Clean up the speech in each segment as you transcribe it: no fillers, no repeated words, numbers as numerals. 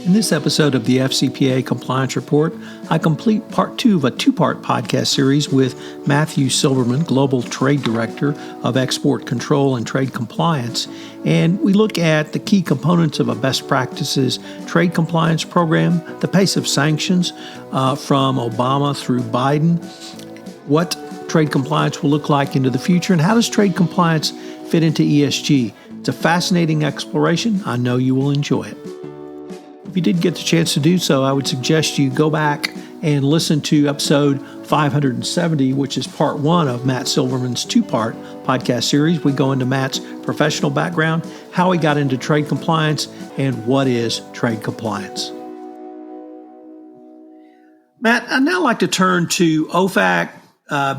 In this episode of the FCPA Compliance Report, I complete part 2 of a 2-part podcast series with Matthew Silverman, Global Trade Director of Export Control and Trade Compliance, and we look at the key components of a best practices trade compliance program, the pace of sanctions from Obama through Biden, what trade compliance will look like into the future, and how does trade compliance fit into ESG. It's a fascinating exploration. I know you will enjoy it. If you did get the chance to do so, I would suggest you go back and listen to episode 570, which is part 1 of Matt Silverman's 2-part podcast series. We go into Matt's professional background, how he got into trade compliance, and what is trade compliance. Matt, I'd now like to turn to OFAC,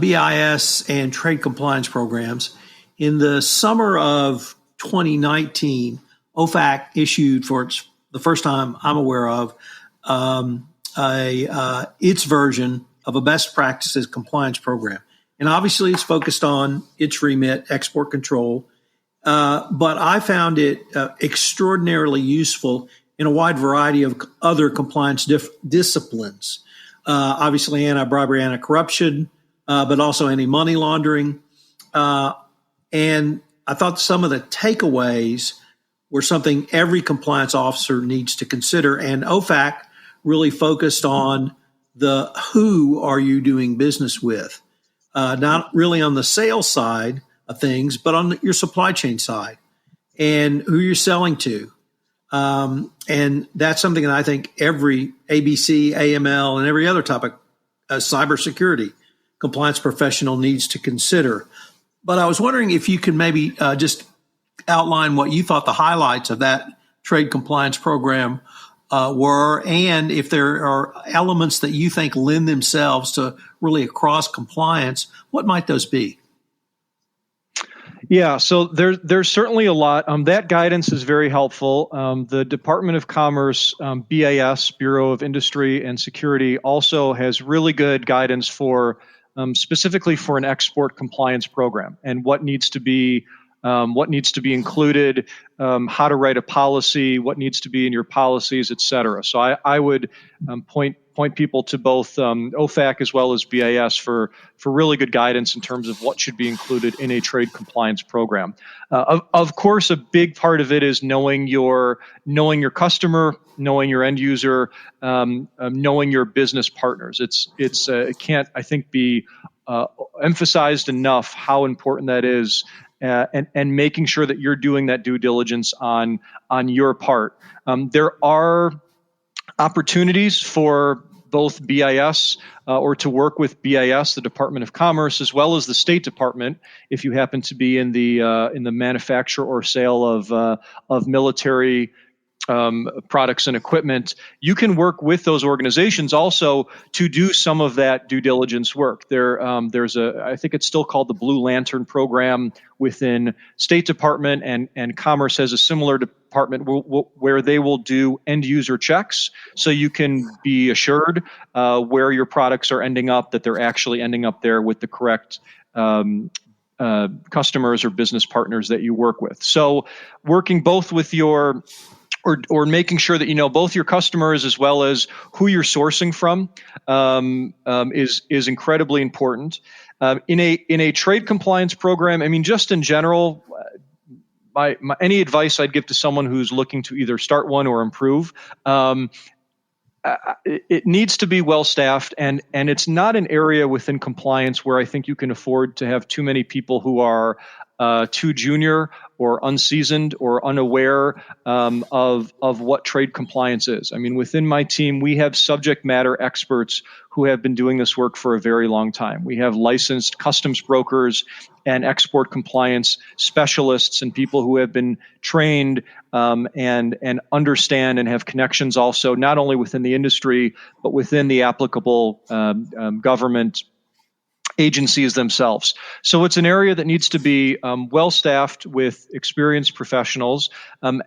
BIS, and trade compliance programs. In the summer of 2019, OFAC issued, for the first time I'm aware of, its version of a best practices compliance program. And obviously it's focused on its remit, export control, but I found it extraordinarily useful in a wide variety of other compliance disciplines. Obviously anti-bribery, anti-corruption, but also anti-money laundering. And I thought some of the takeaways were something every compliance officer needs to consider. And OFAC really focused on the who are you doing business with, not really on the sales side of things, but on your supply chain side and who you're selling to. And that's something that I think every ABC, AML, and every other topic, cybersecurity compliance professional needs to consider. But I was wondering if you could maybe just outline what you thought the highlights of that trade compliance program were, and if there are elements that you think lend themselves to really across compliance, what might those be? Yeah, so there's certainly a lot. That guidance is very helpful. The Department of Commerce, BIS, Bureau of Industry and Security, also has really good guidance for specifically for an export compliance program and what needs to be included, how to write a policy, what needs to be in your policies, et cetera. So I would point people to both OFAC as well as BIS for really good guidance in terms of what should be included in a trade compliance program. Of course, a big part of it is knowing your customer, knowing your end user, knowing your business partners. It can't, I think, be emphasized enough how important that is. And making sure that you're doing that due diligence on your part. There are opportunities for both BIS or to work with BIS, the Department of Commerce, as well as the State Department, if you happen to be in the manufacture or sale of military products and equipment. You can work with those organizations also to do some of that due diligence work. There's I think it's still called the Blue Lantern program within State Department, and Commerce has a similar department where they will do end user checks, so you can be assured where your products are ending up, that they're actually ending up there with the correct customers or business partners that you work with. So working both with your or making sure that you know both your customers as well as who you're sourcing from is incredibly important. In a trade compliance program, I mean, just in general, any advice I'd give to someone who's looking to either start one or improve, it needs to be well staffed, and it's not an area within compliance where I think you can afford to have too many people who are too junior or unseasoned or unaware of what trade compliance is. I mean, within my team, we have subject matter experts who have been doing this work for a very long time. We have licensed customs brokers and export compliance specialists and people who have been trained and understand and have connections also, not only within the industry, but within the applicable government agencies themselves. So it's an area that needs to be well staffed with experienced professionals.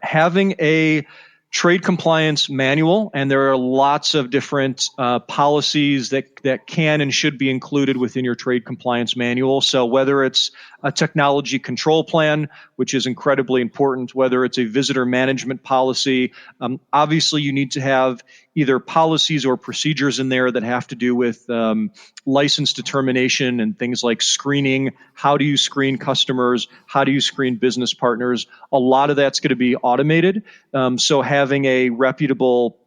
Having a trade compliance manual, and there are lots of different policies that can and should be included within your trade compliance manual. So whether it's a technology control plan, which is incredibly important, whether it's a visitor management policy, obviously you need to have either policies or procedures in there that have to do with license determination and things like screening. How do you screen customers? How do you screen business partners? A lot of that's going to be automated. So having a reputable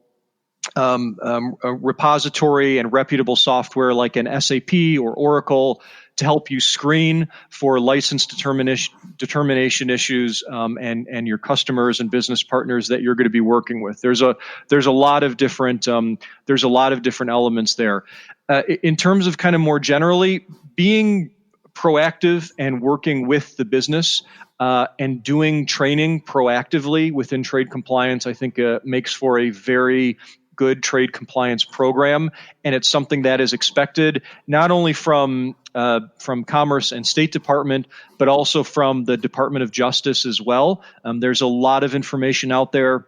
a repository and reputable software like an SAP or Oracle to help you screen for license determination issues and your customers and business partners that you're going to be working with. There's a lot of different elements there. In terms of kind of more generally being proactive and working with the business and doing training proactively within trade compliance, I think makes for a very good trade compliance program, and it's something that is expected not only from Commerce and State Department, but also from the Department of Justice as well. There's a lot of information out there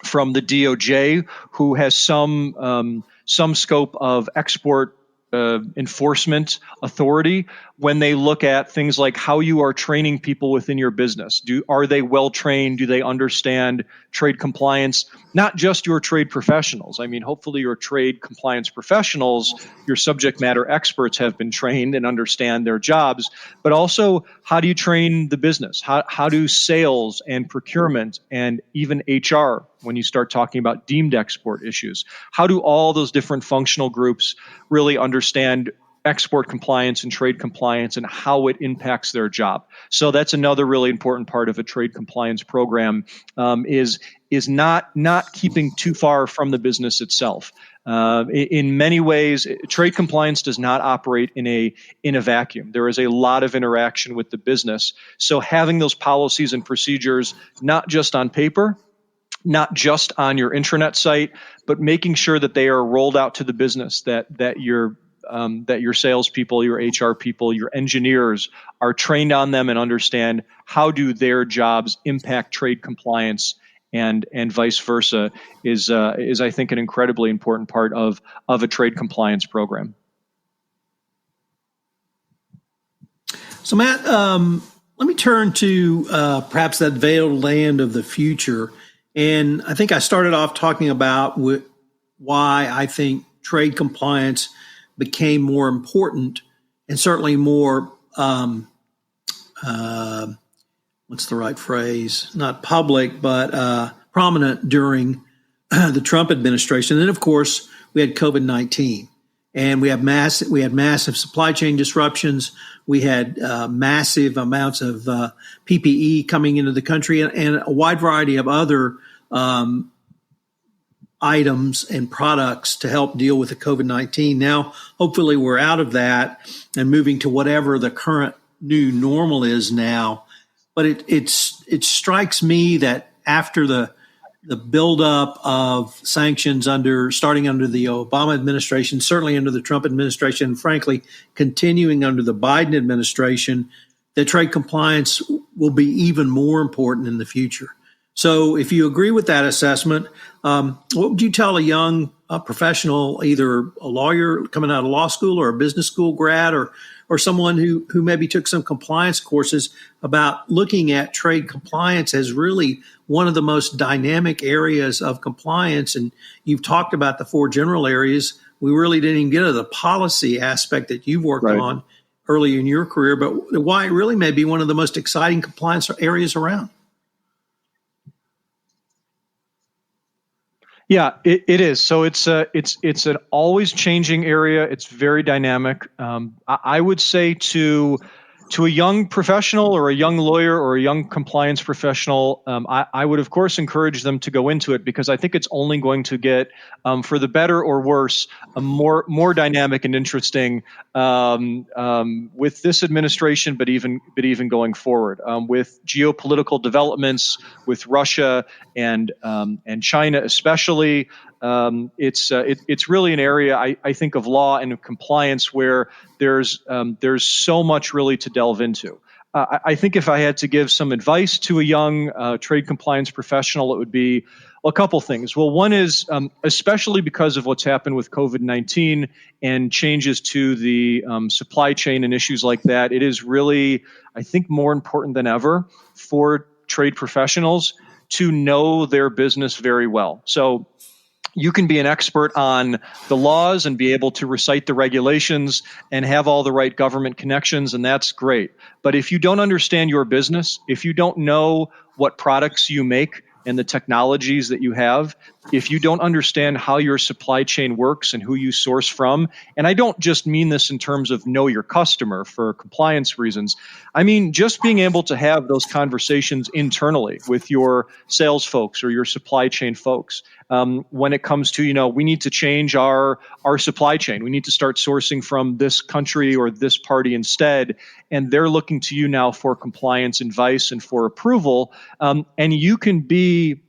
from the DOJ, who has some scope of export enforcement authority when they look at things like how you are training people within your business. Are they well trained? Do they understand trade compliance? Not just your trade professionals. I mean, hopefully your trade compliance professionals, your subject matter experts have been trained and understand their jobs, but also how do you train the business? How do sales and procurement and even HR, when you start talking about deemed export issues, how do all those different functional groups really understand export compliance and trade compliance and how it impacts their job? So that's another really important part of a trade compliance program, is not keeping too far from the business itself. In many ways, trade compliance does not operate in a vacuum. There is a lot of interaction with the business. So having those policies and procedures, not just on paper, not just on your intranet site, but making sure that they are rolled out to the business, that your salespeople, your HR people, your engineers are trained on them and understand how do their jobs impact trade compliance and vice versa is I think an incredibly important part of a trade compliance program. So Matt, let me turn to perhaps that veiled land of the future. And I think I started off talking about why I think trade compliance became more important and certainly more, what's the right phrase? Not public, but prominent during the Trump administration. And then, of course, we had COVID-19, and we had massive supply chain disruptions. We had massive amounts of PPE coming into the country, and a wide variety of other items and products to help deal with the COVID-19. Now, hopefully we're out of that and moving to whatever the current new normal is now. But it strikes me that after the buildup of sanctions starting under the Obama administration, certainly under the Trump administration, and frankly, continuing under the Biden administration, that trade compliance will be even more important in the future. So if you agree with that assessment, what would you tell a young professional, either a lawyer coming out of law school or a business school grad or someone who maybe took some compliance courses, about looking at trade compliance as really one of the most dynamic areas of compliance? And you've talked about the four general areas. We really didn't even get to the policy aspect that you've worked on early in your career, but why it really may be one of the most exciting compliance areas around. Yeah, it is. So it's an always changing area. It's very dynamic. I would say to a young professional or a young lawyer or a young compliance professional, I would, of course, encourage them to go into it, because I think it's only going to get, for the better or worse, a more dynamic and interesting with this administration, but even going forward, with geopolitical developments with Russia and China especially. It's really an area I think of law and of compliance where there's so much really to delve into. I think if I had to give some advice to a young trade compliance professional, it would be a couple things. Well, one is, especially because of what's happened with COVID-19 and changes to the supply chain and issues like that, it is really, I think, more important than ever for trade professionals to know their business very well. So you can be an expert on the laws and be able to recite the regulations and have all the right government connections, and that's great. But if you don't understand your business, if you don't know what products you make and the technologies that you have, if you don't understand how your supply chain works and who you source from, and I don't just mean this in terms of know your customer for compliance reasons, I mean just being able to have those conversations internally with your sales folks or your supply chain folks. When it comes to, we need to change our supply chain. We need to start sourcing from this country or this party instead. And they're looking to you now for compliance advice and for approval. And you can be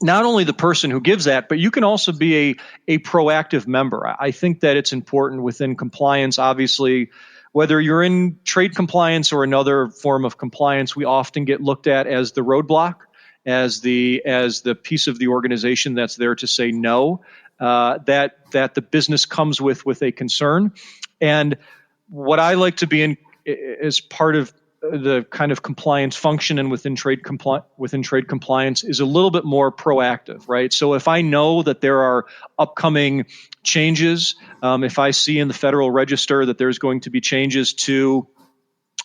not only the person who gives that, but you can also be a proactive member. I think that it's important within compliance, obviously. Whether you're in trade compliance or another form of compliance, we often get looked at as the roadblock, as the piece of the organization that's there to say no, that the business comes with a concern. And what I like to be in as part of the kind of compliance function and within trade compliance is a little bit more proactive, right? So if I know that there are upcoming changes, if I see in the Federal Register that there's going to be changes to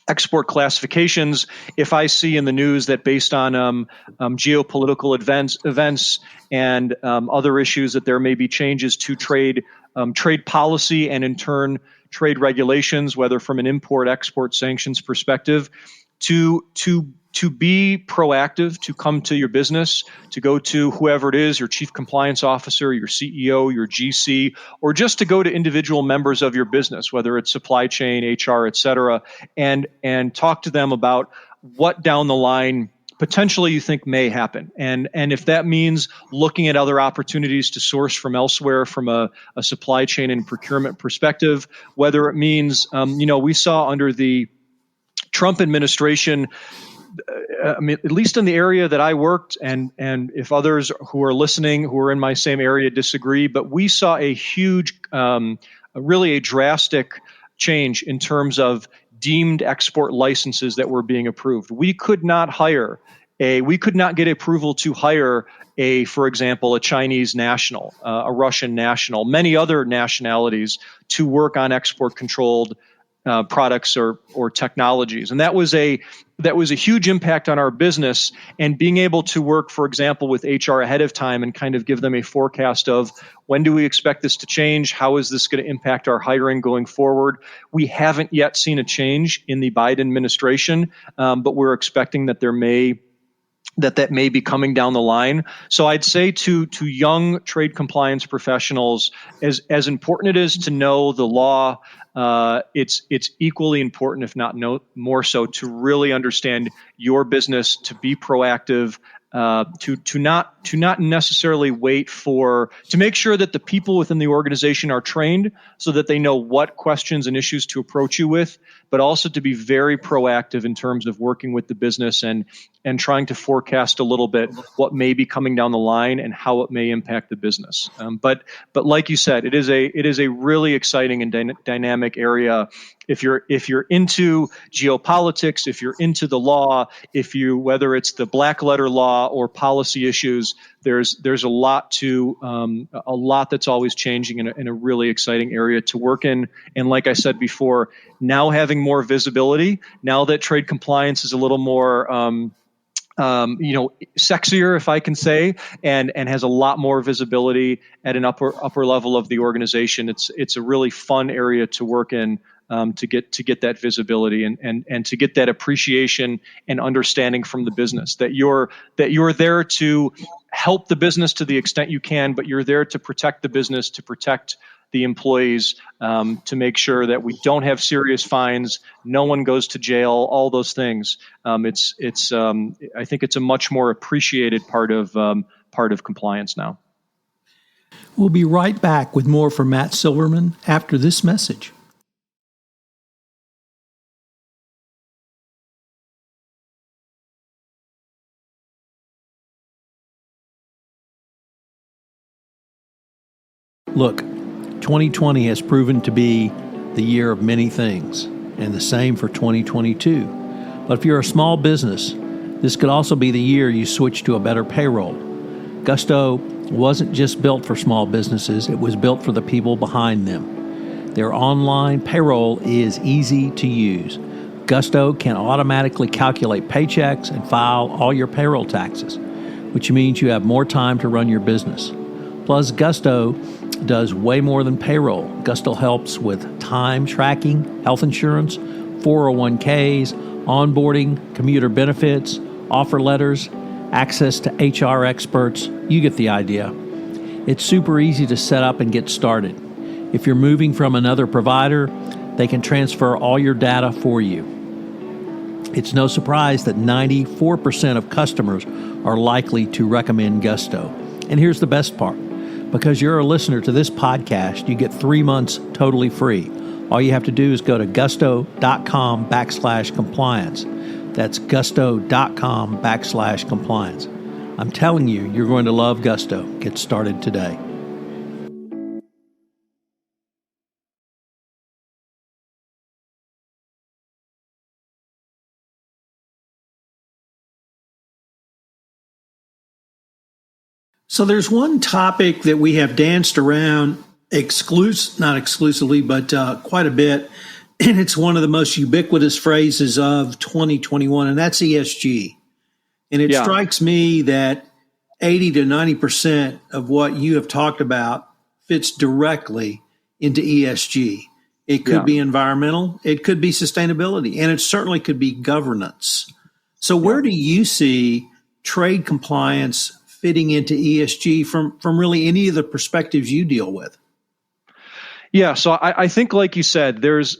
export classifications, if I see in the news that based on geopolitical events and other issues that there may be changes to trade policy and in turn trade regulations, whether from an import-export sanctions perspective, to be proactive, to come to your business, to go to whoever it is, your chief compliance officer, your CEO, your GC, or just to go to individual members of your business, whether it's supply chain, HR, et cetera, and talk to them about what down the line potentially you think may happen. And if that means looking at other opportunities to source from elsewhere from a supply chain and procurement perspective, whether it means, we saw under the Trump administration, I mean, at least in the area that I worked, and if others who are listening who are in my same area disagree, but we saw a huge, really a drastic change in terms of deemed export licenses that were being approved. We could not get approval to hire for example, a Chinese national, a Russian national, many other nationalities to work on export controlled products or technologies. And that was a huge impact on our business, and being able to work, for example, with HR ahead of time and kind of give them a forecast of when do we expect this to change? How is this going to impact our hiring going forward? We haven't yet seen a change in the Biden administration, but we're expecting that that may be coming down the line. So I'd say to young trade compliance professionals, as important it is to know the law, it's equally important, if not more so, to really understand your business, to be proactive, to not necessarily wait to make sure that the people within the organization are trained so that they know what questions and issues to approach you with, but also to be very proactive in terms of working with the business and trying to forecast a little bit what may be coming down the line and how it may impact the business. But like you said, it is a really exciting and dynamic area. If you're into geopolitics, if you're into the law, whether it's the black letter law or policy issues, there's a lot that's always changing in a really exciting area to work in. And like I said before, now having more visibility, now that trade compliance is a little more sexier, if I can say, and has a lot more visibility at an upper level of the organization. It's a really fun area to work in, to get that visibility and to get that appreciation and understanding from the business that you're there to help the business to the extent you can, but you're there to protect the business, to protect the employees, to make sure that we don't have serious fines, no one goes to jail, all those things. I think it's a much more appreciated part of compliance now. We'll be right back with more from Matt Silverman after this message. Look, 2020 has proven to be the year of many things, and the same for 2022. But if you're a small business, this could also be the year you switch to a better payroll. Gusto wasn't just built for small businesses, it was built for the people behind them. Their online payroll is easy to use. Gusto can automatically calculate paychecks and file all your payroll taxes, which means you have more time to run your business. Plus, Gusto does way more than payroll. Gusto helps with time tracking, health insurance, 401ks, onboarding, commuter benefits, offer letters, access to HR experts. You get the idea. It's super easy to set up and get started. If you're moving from another provider, they can transfer all your data for you. It's no surprise that 94% of customers are likely to recommend Gusto. And here's the best part. Because you're a listener to this podcast, you get 3 months totally free. All you have to do is go to gusto.com/compliance. That's gusto.com/compliance. I'm telling you, you're going to love Gusto. Get started today. So there's one topic that we have danced around not exclusively, but quite a bit, and it's one of the most ubiquitous phrases of 2021, and that's ESG. And it strikes me that 80 to 90% of what you have talked about fits directly into ESG. It could be environmental, it could be sustainability, and it certainly could be governance. So where do you see trade compliance fitting into ESG from really any of the perspectives you deal with? Yeah, so I think, like you said, there's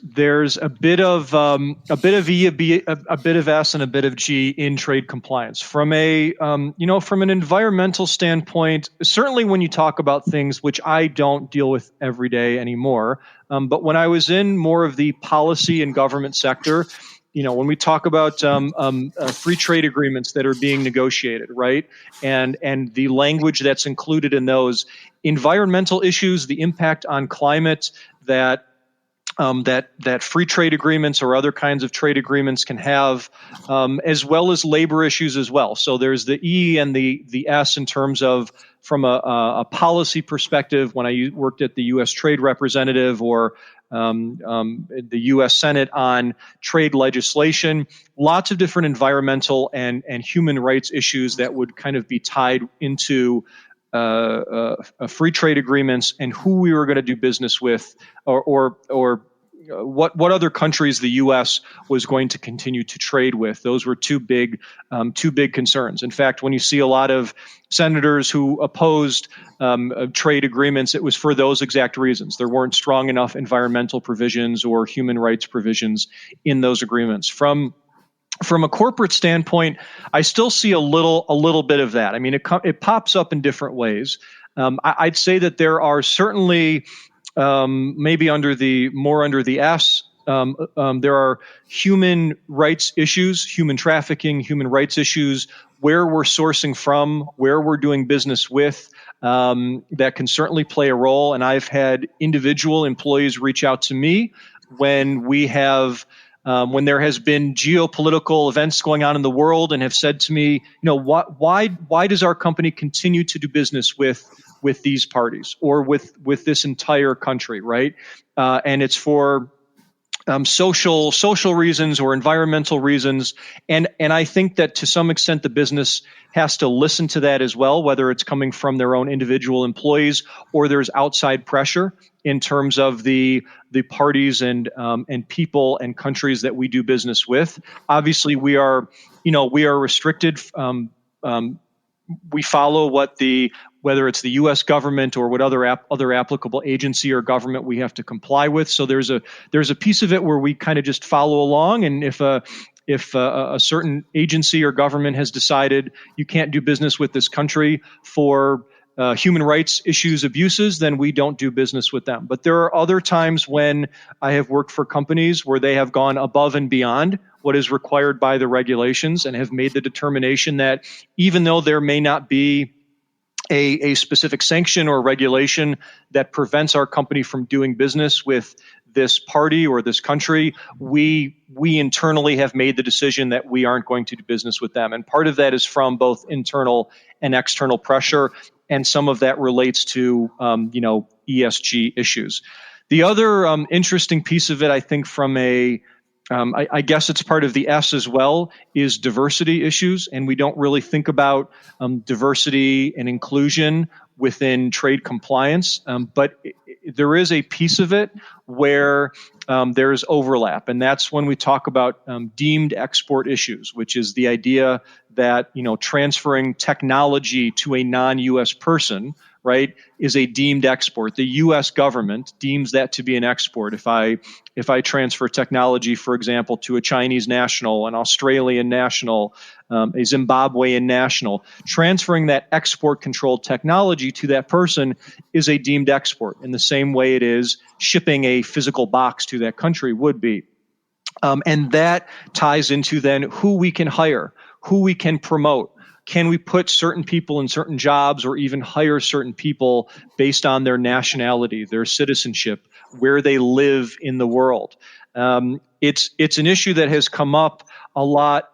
a bit of E, a bit of S, and a bit of G in trade compliance. From from an environmental standpoint, certainly when you talk about things which I don't deal with every day anymore, but when I was in more of the policy and government sector, when we talk about free trade agreements that are being negotiated, right, and the language that's included in those, environmental issues, the impact on climate that free trade agreements or other kinds of trade agreements can have, as well as labor issues as well. So there's the E and the S in terms of from a policy perspective. When I worked at the U.S. Trade Representative or the U.S. Senate on trade legislation, lots of different environmental and human rights issues that would kind of be tied into free trade agreements and who we were going to do business with, or what other countries the U.S. was going to continue to trade with. Those were two big concerns. In fact, when you see a lot of senators who opposed trade agreements, it was for those exact reasons. There weren't strong enough environmental provisions or human rights provisions in those agreements. From a corporate standpoint, I still see a little bit of that. I mean, it pops up in different ways. I'd say that there are certainly maybe under the S. There are human rights issues, human trafficking, human rights issues, where we're sourcing from, where we're doing business with, that can certainly play a role. And I've had individual employees reach out to me when when there has been geopolitical events going on in the world, and have said to me, why does our company continue to do business with these parties or with this entire country, right? And it's for social reasons or environmental reasons, and I think that to some extent the business has to listen to that as well, whether it's coming from their own individual employees or there's outside pressure in terms of the parties and people and countries that we do business with. Obviously, we are restricted. We follow whether it's the U.S. government or what other applicable agency or government we have to comply with. So there's a piece of it where we kind of just follow along, and if a certain agency or government has decided you can't do business with this country for human rights issues, abuses, then we don't do business with them. But there are other times when I have worked for companies where they have gone above and beyond what is required by the regulations and have made the determination that even though there may not be a specific sanction or regulation that prevents our company from doing business with this party or this country, we internally have made the decision that we aren't going to do business with them. And part of that is from both internal and external pressure, and some of that relates to ESG issues. The other interesting piece of it, I think, from I guess it's part of the S as well, is diversity issues. And we don't really think about diversity and inclusion within trade compliance. But there is a piece of it where there's overlap. And that's when we talk about deemed export issues, which is the idea that, transferring technology to a non-U.S. person, right, is a deemed export. The U.S. government deems that to be an export. If I transfer technology, for example, to a Chinese national, an Australian national, a Zimbabwean national, transferring that export-controlled technology to that person is a deemed export in the same way it is shipping a physical box to that country would be. And that ties into then who we can hire, who we can promote. Can we put certain people in certain jobs or even hire certain people based on their nationality, their citizenship, where they live in the world? It's an issue that has come up a lot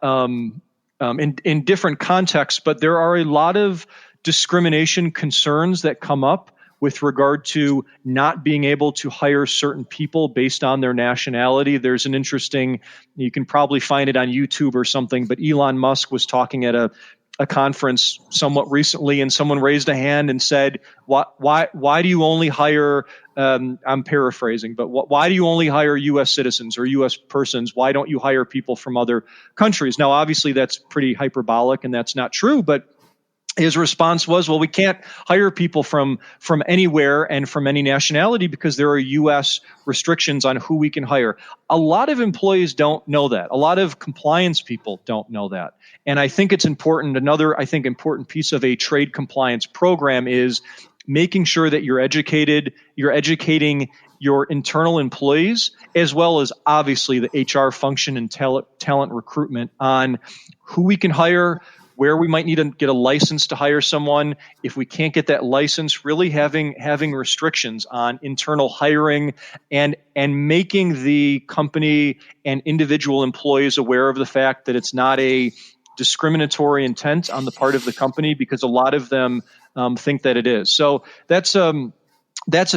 in different contexts, but there are a lot of discrimination concerns that come up with regard to not being able to hire certain people based on their nationality. There's an interesting, you can probably find it on YouTube or something, but Elon Musk was talking at a conference somewhat recently, and someone raised a hand and said, why do you only hire, I'm paraphrasing, but why do you only hire U.S. citizens or U.S. persons? Why don't you hire people from other countries? Now, obviously, that's pretty hyperbolic, and that's not true, but his response was, well, we can't hire people from anywhere and from any nationality because there are U.S. restrictions on who we can hire. A lot of employees don't know that. A lot of compliance people don't know that. And I think it's important. Another, I think, important piece of a trade compliance program is making sure that you're educating your internal employees, as well as obviously the HR function and talent recruitment on who we can hire, where we might need to get a license to hire someone. If we can't get that license, really having restrictions on internal hiring and making the company and individual employees aware of the fact that it's not a discriminatory intent on the part of the company, because a lot of them think that it is. So that's a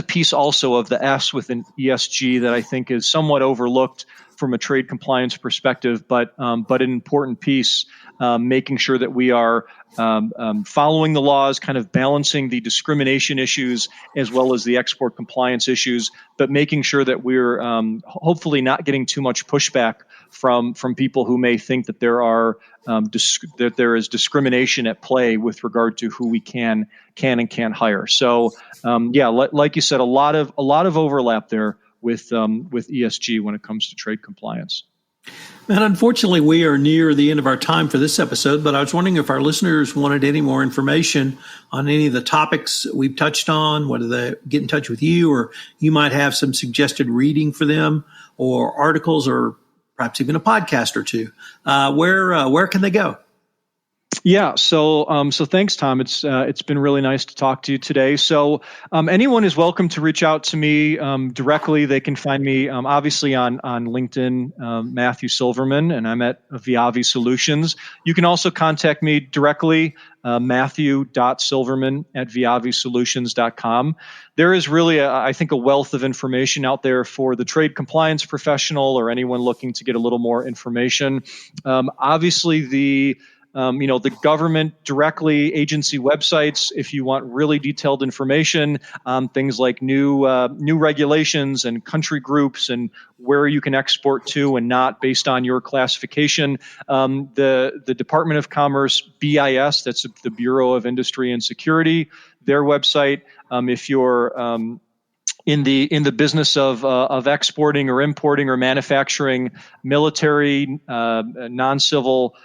piece also of the S within ESG that I think is somewhat overlooked from a trade compliance perspective, but an important piece, making sure that we are following the laws, kind of balancing the discrimination issues as well as the export compliance issues, but making sure that we're hopefully not getting too much pushback from people who may think that that there is discrimination at play with regard to who we can and can't hire. So like you said, a lot of overlap there with ESG when it comes to trade compliance. And unfortunately, we are near the end of our time for this episode, but I was wondering if our listeners wanted any more information on any of the topics we've touched on, whether they get in touch with you or you might have some suggested reading for them or articles or perhaps even a podcast or two. Where can they go? Yeah. So thanks, Tom. It's been really nice to talk to you today. So anyone is welcome to reach out to me directly. They can find me obviously on LinkedIn, Matthew Silverman, and I'm at VIAVI Solutions. You can also contact me directly, matthew.silverman@viavisolutions.com. There is really, I think, a wealth of information out there for the trade compliance professional or anyone looking to get a little more information. Obviously, the government directly agency websites, if you want really detailed information on things like new regulations and country groups and where you can export to and not based on your classification. The Department of Commerce, BIS, that's the Bureau of Industry and Security, their website. If you're in the business of exporting or importing or manufacturing military, non-civil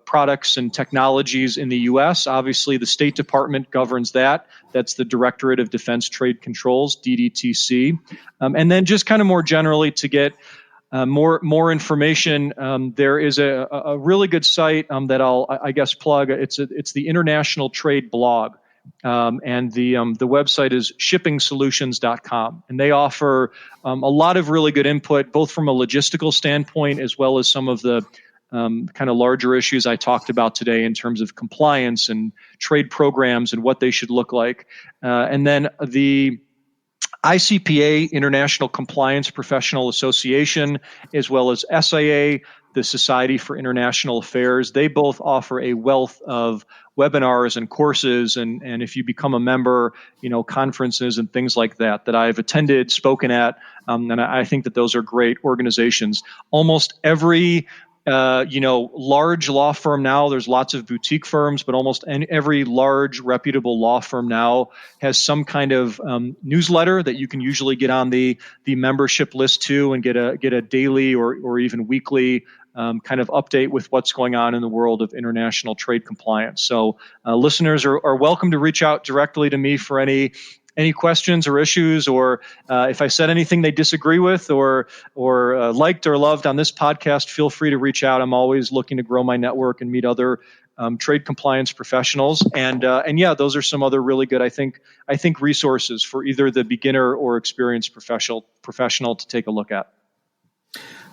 products and technologies in the U.S. Obviously, the State Department governs that. That's the Directorate of Defense Trade Controls, DDTC. And then just kind of more generally to get more information, there is a really good site that I guess plug. It's the International Trade blog. And the website is shippingsolutions.com, and they offer a lot of really good input, both from a logistical standpoint as well as some of the kind of larger issues I talked about today in terms of compliance and trade programs and what they should look like. And then the ICPA, International Compliance Professional Association, as well as SIA, the Society for International Affairs, they both offer a wealth of webinars and courses, and if you become a member, conferences and things like that I've attended, spoken at, and I think that those are great organizations. Almost every large law firm now, there's lots of boutique firms, but almost every large reputable law firm now has some kind of newsletter that you can usually get on the membership list to and get a daily or even weekly kind of update with what's going on in the world of international trade compliance. So listeners are welcome to reach out directly to me for any questions or issues, or if I said anything they disagree with or liked or loved on this podcast, feel free to reach out. I'm always looking to grow my network and meet other trade compliance professionals. And yeah, those are some other really good, I think resources for either the beginner or experienced professional to take a look at.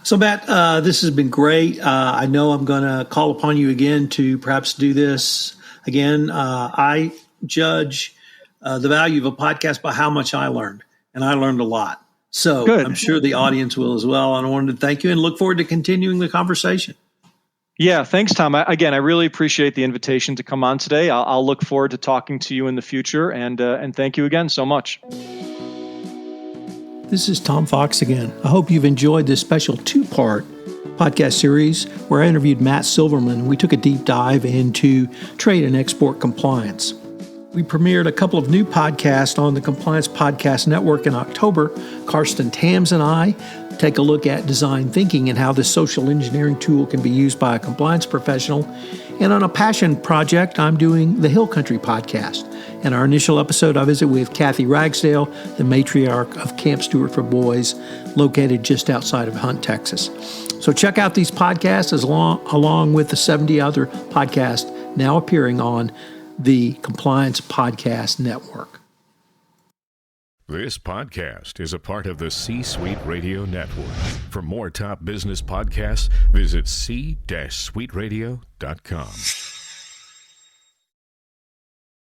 So, Matt, this has been great. I know I'm going to call upon you again to perhaps do this again. I judge the value of a podcast by how much I learned, and I learned a lot. So good. I'm sure the audience will as well. And I wanted to thank you and look forward to continuing the conversation. Yeah, thanks, Tom. I really appreciate the invitation to come on today. I'll look forward to talking to you in the future, and thank you again so much. This is Tom Fox again. I hope you've enjoyed this special two-part podcast series where I interviewed Matt Silverman. We took a deep dive into trade and export compliance. We premiered a couple of new podcasts on the Compliance Podcast Network in October. Karsten Tams and I take a look at design thinking and how this social engineering tool can be used by a compliance professional. And on a passion project, I'm doing the Hill Country podcast. In our initial episode, I visit with Kathy Ragsdale, the matriarch of Camp Stewart for Boys, located just outside of Hunt, Texas. So check out these podcasts along with the 70 other podcasts now appearing on the Compliance Podcast Network. This podcast is a part of the C-Suite Radio Network. For more top business podcasts, visit c-suiteradio.com.